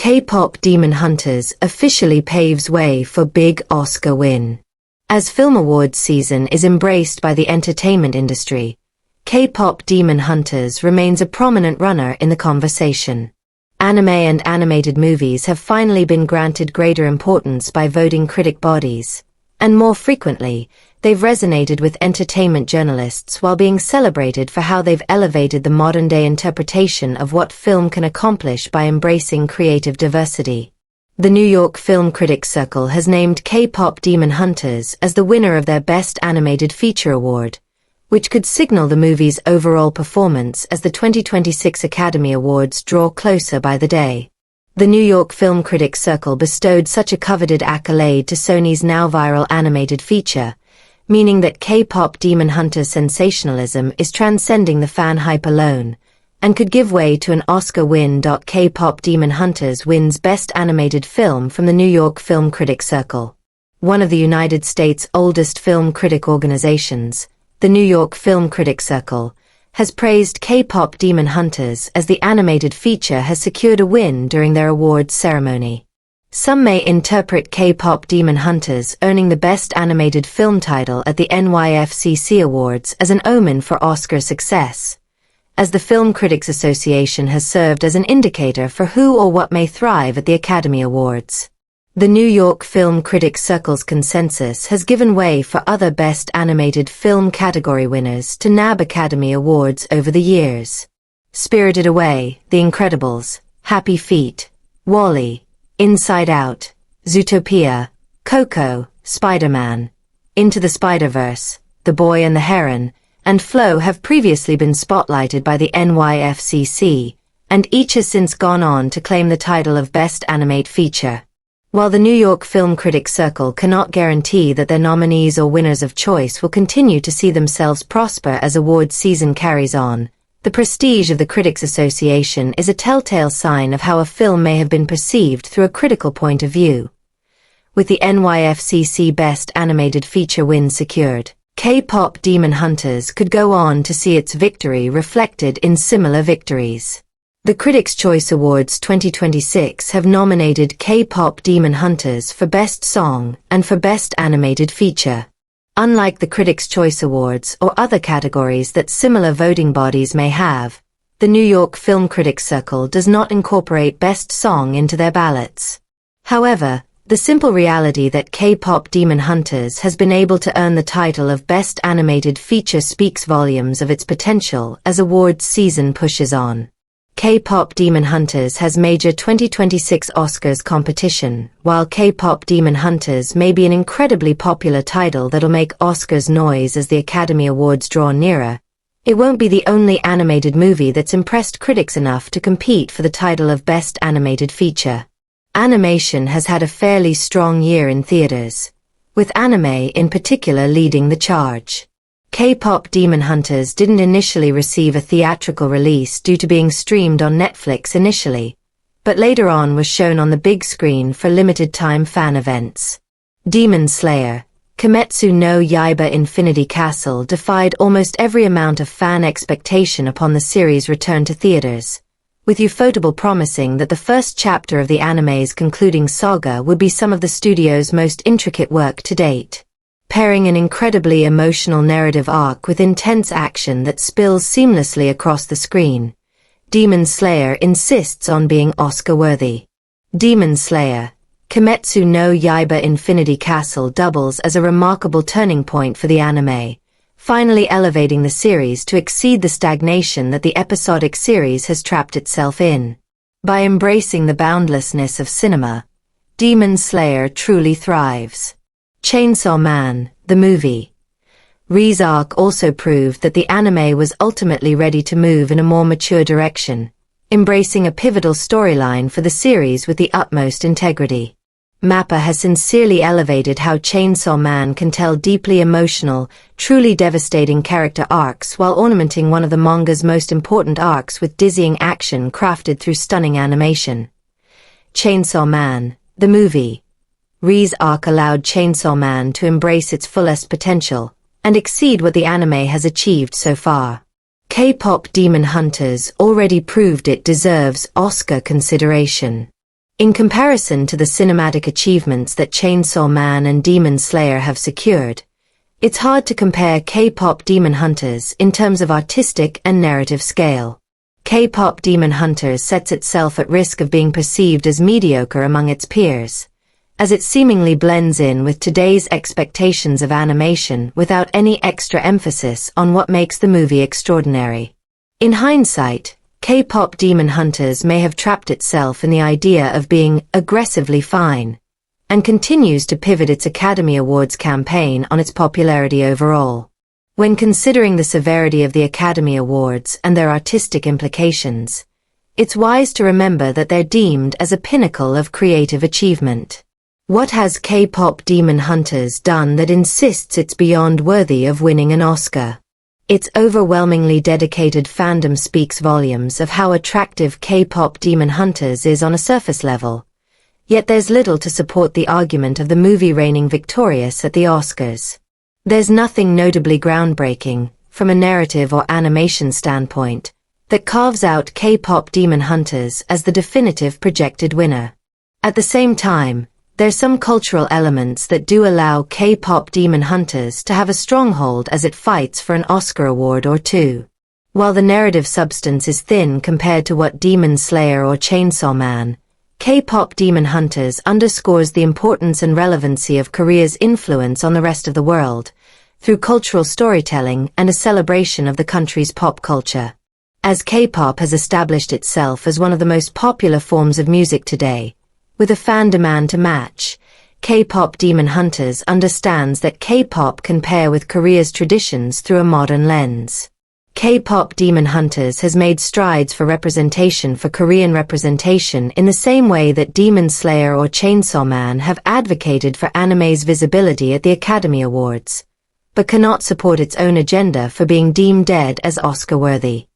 KPop Demon Hunters officially paves way for big Oscar win. As film awards season is embraced by the entertainment industry, KPop Demon Hunters remains a prominent runner in the conversation. Anime and animated movies have finally been granted greater importance by voting critic bodies, and more frequently, they've resonated with entertainment journalists while being celebrated for how they've elevated the modern-day interpretation of what film can accomplish by embracing creative diversity. The New York Film Critics Circle has named KPop Demon Hunters as the winner of their Best Animated Feature Award, which could signal the movie's overall performance as the 2026 Academy Awards draw closer by the day. The New York Film Critics Circle bestowed such a coveted accolade to Sony's now viral animated feature, meaning that K-pop Demon Hunter sensationalism is transcending the fan hype alone, and could give way to an Oscar win. K-pop Demon Hunters wins Best Animated Film from the New York Film Critics Circle. One of the United States' oldest film critic organizations, the New York Film Critics Circle, has praised K-pop Demon Hunters as the animated feature has secured a win during their awards ceremony. Some may interpret K-pop Demon Hunters earning the Best Animated Film title at the NYFCC Awards as an omen for Oscar success, as the Film Critics Association has served as an indicator for who or what may thrive at the Academy Awards. The New York Film Critics Circle's consensus has given way for other Best Animated Film category winners to nab Academy Awards over the years. Spirited Away, The Incredibles, Happy Feet, WALL-E, Inside Out, Zootopia, Coco, Spider-Man, Into the Spider-Verse, The Boy and the Heron, and Flow have previously been spotlighted by the NYFCC, and each has since gone on to claim the title of Best Animate Feature. While the New York Film Critics Circle cannot guarantee that their nominees or winners of choice will continue to see themselves prosper as awards season carries on, the prestige of the Critics Association is a telltale sign of how a film may have been perceived through a critical point of view. With the NYFCC Best Animated Feature win secured, K-pop Demon Hunters could go on to see its victory reflected in similar victories. The Critics' Choice Awards 2026 have nominated K-pop Demon Hunters for Best Song and for Best Animated Feature. Unlike the Critics' Choice Awards or other categories that similar voting bodies may have, the New York Film Critics Circle does not incorporate Best Song into their ballots. However, the simple reality that K-pop Demon Hunters has been able to earn the title of Best Animated Feature speaks volumes of its potential as awards season pushes on. K-pop Demon Hunters has major 2026 Oscars competition. While K-pop Demon Hunters may be an incredibly popular title that'll make Oscars noise as the Academy Awards draw nearer, it won't be the only animated movie that's impressed critics enough to compete for the title of Best Animated Feature. Animation has had a fairly strong year in theaters, with anime in particular leading the charge. K-pop Demon Hunters didn't initially receive a theatrical release due to being streamed on Netflix initially, but later on was shown on the big screen for limited-time fan events. Demon Slayer, Kimetsu no Yaiba Infinity Castle defied almost every amount of fan expectation upon the series' return to theaters, with Ufotable promising that the first chapter of the anime's concluding saga would be some of the studio's most intricate work to date. Pairing an incredibly emotional narrative arc with intense action that spills seamlessly across the screen, Demon Slayer insists on being Oscar-worthy. Demon Slayer, Kimetsu no Yaiba Infinity Castle doubles as a remarkable turning point for the anime, finally elevating the series to exceed the stagnation that the episodic series has trapped itself in. By embracing the boundlessness of cinema, Demon Slayer truly thrives. Chainsaw Man, the movie. Ri's arc also proved that the anime was ultimately ready to move in a more mature direction, embracing a pivotal storyline for the series with the utmost integrity. MAPPA has sincerely elevated how Chainsaw Man can tell deeply emotional, truly devastating character arcs while ornamenting one of the manga's most important arcs with dizzying action crafted through stunning animation. Chainsaw Man, the movie. Ri's arc allowed Chainsaw Man to embrace its fullest potential and exceed what the anime has achieved so far. K-pop Demon Hunters already proved it deserves Oscar consideration. In comparison to the cinematic achievements that Chainsaw Man and Demon Slayer have secured, it's hard to compare K-pop Demon Hunters in terms of artistic and narrative scale. K-pop Demon Hunters sets itself at risk of being perceived as mediocre among its peers, as it seemingly blends in with today's expectations of animation without any extra emphasis on what makes the movie extraordinary. In hindsight, K-pop Demon Hunters may have trapped itself in the idea of being aggressively fine, and continues to pivot its Academy Awards campaign on its popularity overall. When considering the severity of the Academy Awards and their artistic implications, it's wise to remember that they're deemed as a pinnacle of creative achievement. What has K-pop Demon Hunters done that insists it's beyond worthy of winning an Oscar? Its overwhelmingly dedicated fandom speaks volumes of how attractive K-pop Demon Hunters is on a surface level, yet there's little to support the argument of the movie reigning victorious at the Oscars. There's nothing notably groundbreaking, from a narrative or animation standpoint, that carves out K-pop Demon Hunters as the definitive projected winner. At the same time, there's some cultural elements that do allow K-pop Demon Hunters to have a stronghold as it fights for an Oscar award or two. While the narrative substance is thin compared to what Demon Slayer or Chainsaw Man, K-pop Demon Hunters underscores the importance and relevancy of Korea's influence on the rest of the world, through cultural storytelling and a celebration of the country's pop culture. As K-pop has established itself as one of the most popular forms of music today, with a fan demand to match, K-pop Demon Hunters understands that K-pop can pair with Korea's traditions through a modern lens. K-pop Demon Hunters has made strides for representation for Korean representation in the same way that Demon Slayer or Chainsaw Man have advocated for anime's visibility at the Academy Awards, but cannot support its own agenda for being deemed dead as Oscar-worthy.